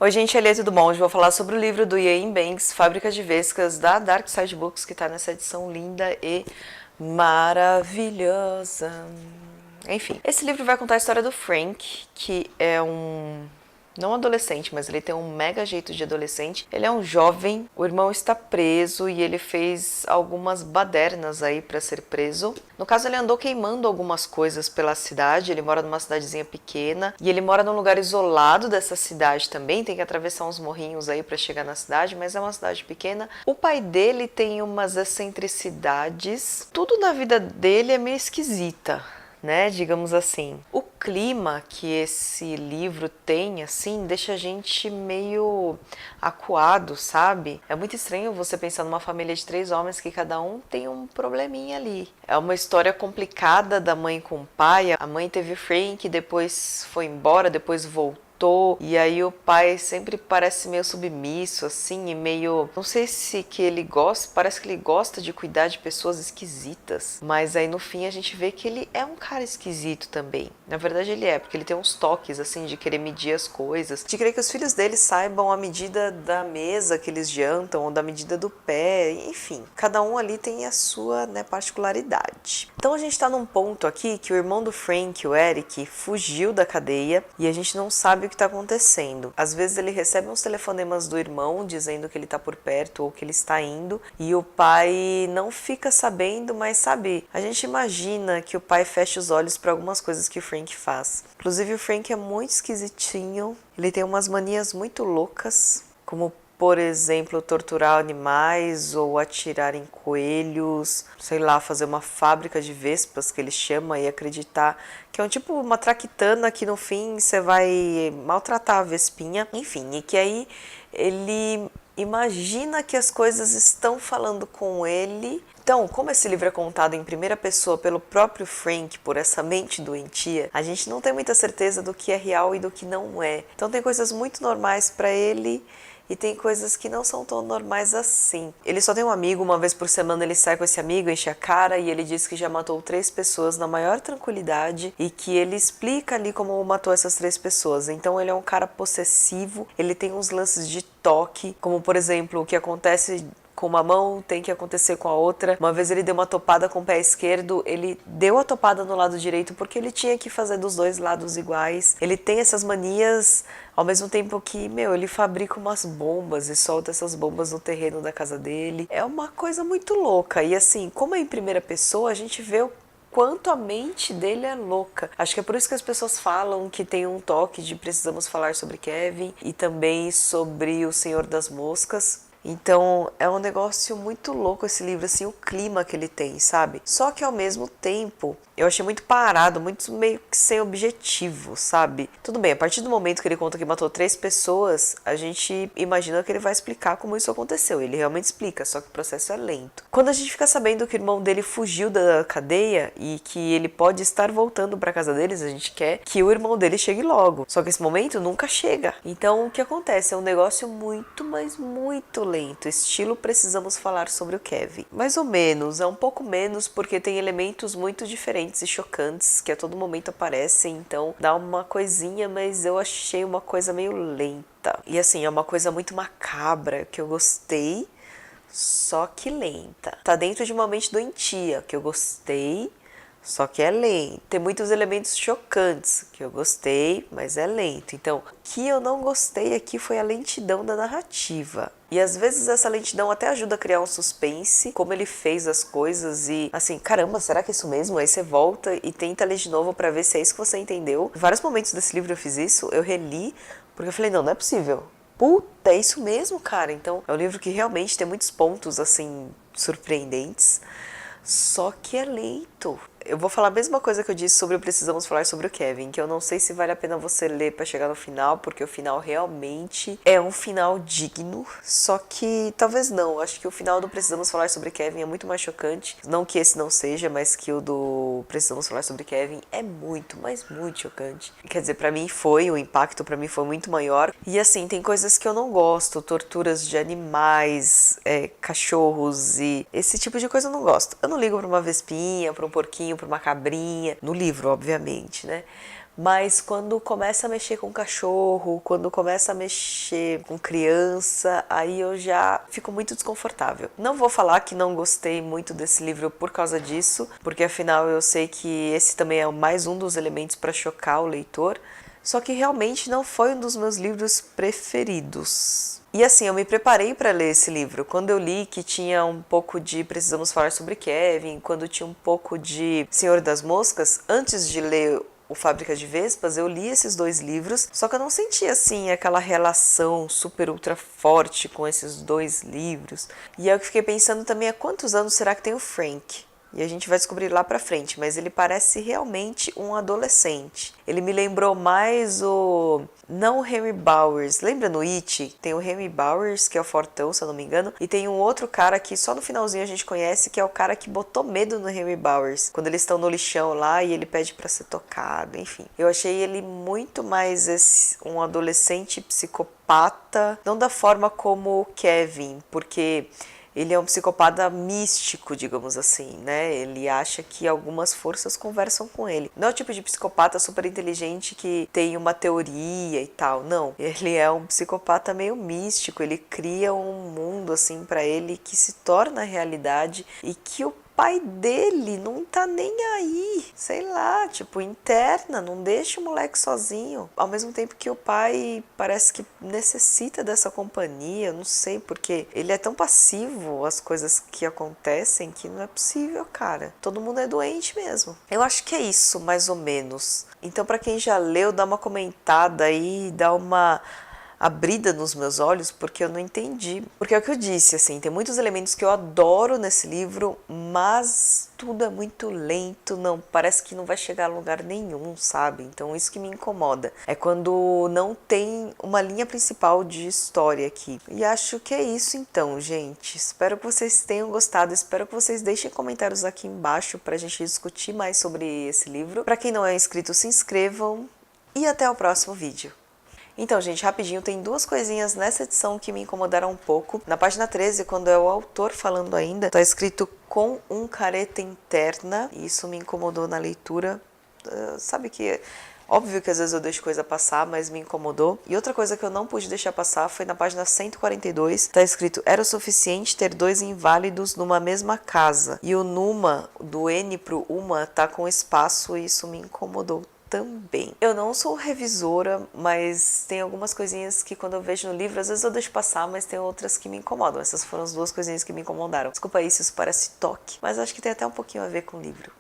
Oi gente, Elia, tudo bom? Hoje eu vou falar sobre o livro do Iain Banks, Fábrica de Vescas, da Dark Side Books, que está nessa edição linda e maravilhosa. Enfim, esse livro vai contar a história do Frank, que é não adolescente, mas ele tem um mega jeito de adolescente. Ele é um jovem, o irmão está preso e ele fez algumas badernas aí para ser preso. No caso, ele andou queimando algumas coisas pela cidade. Ele mora numa cidadezinha pequena e ele mora num lugar isolado dessa cidade também. Tem que atravessar uns morrinhos aí para chegar na cidade, mas é uma cidade pequena. O pai dele tem umas excentricidades. Tudo na vida dele é meio esquisita, né, digamos assim. O clima que esse livro tem, assim, deixa a gente meio acuado, sabe? É muito estranho você pensar numa família de 3 homens que cada um tem um probleminha ali. É uma história complicada da mãe com o pai. A mãe teve Frank, depois foi embora, depois voltou. E aí o pai sempre parece meio submisso, assim, e meio... Não sei se que ele gosta, parece que ele gosta de cuidar de pessoas esquisitas. Mas aí no fim a gente vê que ele é um cara esquisito também. Na verdade ele é, porque ele tem uns toques, assim, de querer medir as coisas. De querer que os filhos dele saibam a medida da mesa que eles jantam, ou da medida do pé, enfim. Cada um ali tem a sua, né, particularidade. Então a gente tá num ponto aqui que o irmão do Frank, o Eric, fugiu da cadeia e a gente não sabe o que está acontecendo. Às vezes ele recebe uns telefonemas do irmão dizendo que ele está por perto ou que ele está indo e o pai não fica sabendo, mas sabe, a gente imagina que o pai fecha os olhos para algumas coisas que o Frank faz. Inclusive o Frank é muito esquisitinho, ele tem umas manias muito loucas, como por exemplo, torturar animais ou atirar em coelhos, sei lá, fazer uma fábrica de vespas que ele chama e acreditar que é um tipo uma traquitana que no fim você vai maltratar a vespinha, enfim, e que aí ele imagina que as coisas estão falando com ele. Então, como esse livro é contado em primeira pessoa pelo próprio Frank, por essa mente doentia, a gente não tem muita certeza do que é real e do que não é. Então tem coisas muito normais para ele e tem coisas que não são tão normais assim. Ele só tem um amigo, uma vez por semana ele sai com esse amigo, enche a cara e ele diz que já matou 3 pessoas na maior tranquilidade e que ele explica ali como matou essas 3 pessoas. Então ele é um cara possessivo, ele tem uns lances de toque, como por exemplo o que acontece com uma mão tem que acontecer com a outra. Uma vez ele deu uma topada com o pé esquerdo, ele deu a topada no lado direito porque ele tinha que fazer dos 2 lados iguais. Ele tem essas manias ao mesmo tempo que, ele fabrica umas bombas e solta essas bombas no terreno da casa dele. É uma coisa muito louca. E assim, como é em primeira pessoa, a gente vê o quanto a mente dele é louca. Acho que é por isso que as pessoas falam que tem um toque de precisamos falar sobre Kevin e também sobre o Senhor das Moscas. Então é um negócio muito louco esse livro, assim, o clima que ele tem, sabe? Só que ao mesmo tempo eu achei muito parado, muito meio que sem objetivo, sabe? Tudo bem, a partir do momento que ele conta que matou 3 pessoas, a gente imagina que ele vai explicar como isso aconteceu. Ele realmente explica, só que o processo é lento. Quando a gente fica sabendo que o irmão dele fugiu da cadeia e que ele pode estar voltando pra casa deles, a gente quer que o irmão dele chegue logo. Só que esse momento nunca chega. Então o que acontece? É um negócio muito, mas muito lento. Estilo precisamos falar sobre o Kevin. Mais ou menos, é um pouco menos porque tem elementos muito diferentes e chocantes que a todo momento aparecem, então dá uma coisinha, mas eu achei uma coisa meio lenta. E assim, é uma coisa muito macabra que eu gostei, só que lenta. Tá dentro de uma mente doentia, que eu gostei, só que é lento. Tem muitos elementos chocantes, que eu gostei, mas é lento. Então, o que eu não gostei aqui foi a lentidão da narrativa. E às vezes essa lentidão até ajuda a criar um suspense, como ele fez as coisas e assim, caramba, será que é isso mesmo? Aí você volta e tenta ler de novo pra ver se é isso que você entendeu. Em vários momentos desse livro eu fiz isso, eu reli, porque eu falei, não é possível. Puta, é isso mesmo, cara. Então, é um livro que realmente tem muitos pontos, assim, surpreendentes, só que é lento. Eu vou falar a mesma coisa que eu disse sobre o Precisamos Falar sobre o Kevin, que eu não sei se vale a pena você ler pra chegar no final, porque o final realmente é um final digno, só que talvez não. Acho que o final do Precisamos Falar sobre Kevin é muito mais chocante. Não que esse não seja, mas que o do Precisamos Falar sobre Kevin é muito, mas muito chocante. Quer dizer, pra mim foi, o impacto pra mim foi muito maior. E assim, tem coisas que eu não gosto, torturas de animais, cachorros e esse tipo de coisa eu não gosto. Eu não ligo pra uma vespinha, pra um porquinho, pra uma cabrinha, no livro, obviamente, né? Mas quando começa a mexer com cachorro, quando começa a mexer com criança, aí eu já fico muito desconfortável. Não vou falar que não gostei muito desse livro por causa disso, porque afinal eu sei que esse também é mais um dos elementos para chocar o leitor, só que realmente não foi um dos meus livros preferidos. E assim, eu me preparei para ler esse livro. Quando eu li que tinha um pouco de Precisamos Falar sobre Kevin, quando tinha um pouco de Senhor das Moscas, antes de ler o Fábrica de Vespas, eu li esses dois livros, só que eu não senti assim aquela relação super ultra forte com esses dois livros. E aí eu fiquei pensando também, há quantos anos será que tem o Frank? E a gente vai descobrir lá pra frente, mas ele parece realmente um adolescente. Ele me lembrou mais o... não o Henry Bowers. Lembra no It? Tem o Henry Bowers, que é o fortão, se eu não me engano, e tem um outro cara que só no finalzinho a gente conhece, que é o cara que botou medo no Henry Bowers, quando eles estão no lixão lá e ele pede pra ser tocado, enfim. Eu achei ele muito mais um adolescente psicopata, não da forma como o Kevin, porque... ele é um psicopata místico, digamos assim, né? Ele acha que algumas forças conversam com ele. Não é o tipo de psicopata super inteligente que tem uma teoria e tal, não. Ele é um psicopata meio místico, ele cria um mundo assim pra ele que se torna realidade e que o pai dele não tá nem aí, sei lá, tipo, interna, não deixa o moleque sozinho. Ao mesmo tempo que o pai parece que necessita dessa companhia, não sei, porque ele é tão passivo às coisas que acontecem que não é possível, cara. Todo mundo é doente mesmo. Eu acho que é isso, mais ou menos. Então, pra quem já leu, dá uma comentada aí, dá uma abrida nos meus olhos, porque eu não entendi. Porque é o que eu disse, assim, tem muitos elementos que eu adoro nesse livro, mas tudo é muito lento, não, parece que não vai chegar a lugar nenhum, sabe? Então isso que me incomoda. É quando não tem uma linha principal de história aqui. E acho que é isso então, gente. Espero que vocês tenham gostado, espero que vocês deixem comentários aqui embaixo pra gente discutir mais sobre esse livro. Pra quem não é inscrito, se inscrevam e até o próximo vídeo. Então, gente, rapidinho, tem duas coisinhas nessa edição que me incomodaram um pouco. Na página 13, quando é o autor falando ainda, tá escrito com um careta interna, e isso me incomodou na leitura. Sabe que... óbvio que às vezes eu deixo coisa passar, mas me incomodou. E outra coisa que eu não pude deixar passar foi na página 142, tá escrito: era o suficiente ter dois inválidos numa mesma casa. E o numa, do N pro uma, tá com espaço e isso me incomodou também. Eu não sou revisora, mas tem algumas coisinhas que quando eu vejo no livro, às vezes eu deixo passar, mas tem outras que me incomodam. Essas foram as duas coisinhas que me incomodaram. Desculpa aí se isso parece toque, mas acho que tem até um pouquinho a ver com o livro.